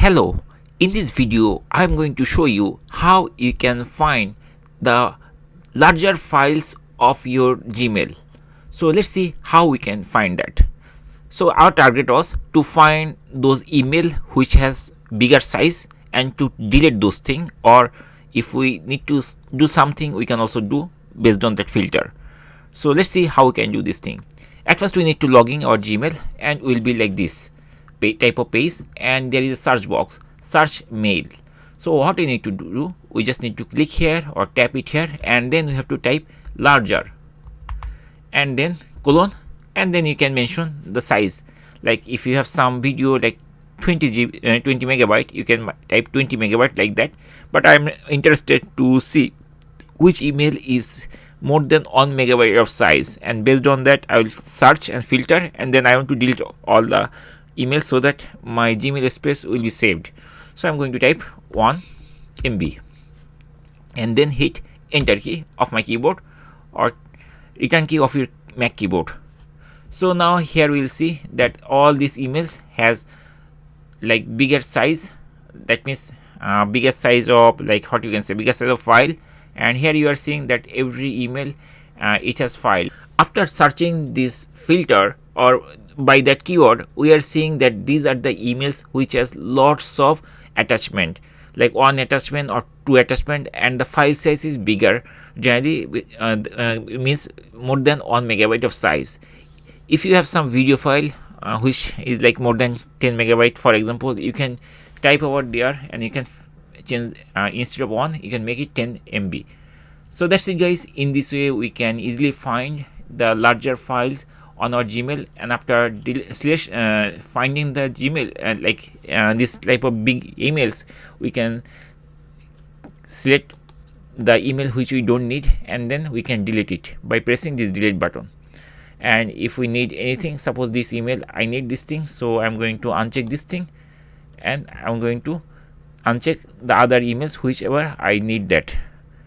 Hello, in this video I am going to show you how you can find the larger files of your Gmail. So let's see how we can find that. So our target was to find those email which has bigger size and to delete those things, or if we need to do something we can also do based on that filter. So let's see how we can do this thing. At first we need to log in our Gmail and will be like this type of page, and there is a search box, search mail. So what we need to do, we just need to click here or tap it here, and then we have to type larger and then colon, and then you can mention the size. Like if you have some video like 20 megabyte, you can type 20 megabyte like that, but I'm interested to see which email is more than 1 megabyte of size, and based on that I will search and filter, and then I want to delete all the emails so that my Gmail space will be saved. So I'm going to type 1 MB and then hit enter key of my keyboard or return key of your Mac keyboard. So now here we will see that all these emails has like bigger size, that means bigger size of, like what you can say, bigger size of file. And here you are seeing that every email it has file. After searching this filter or by that keyword, we are seeing that these are the emails which has lots of attachment, like one attachment or two attachment, and the file size is bigger, generally means more than 1 megabyte of size. If you have some video file which is like more than 10 megabyte for example, you can type over there and you can change instead of 1 you can make it 10 MB. So that's it guys. In this way we can easily find the larger files on our Gmail, and after finding the Gmail this type of big emails, we can select the email which we don't need, and then we can delete it by pressing this delete button. And if we need anything, suppose this email I need this thing, so I'm going to uncheck this thing and I'm going to uncheck the other emails whichever I need that,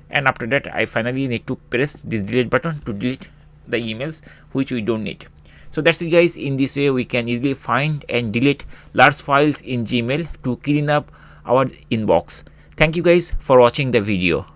and after that I finally need to press this delete button to delete the emails which we don't need. So that's it guys. In this way we can easily find and delete large files in Gmail to clean up our inbox. Thank you guys for watching the video.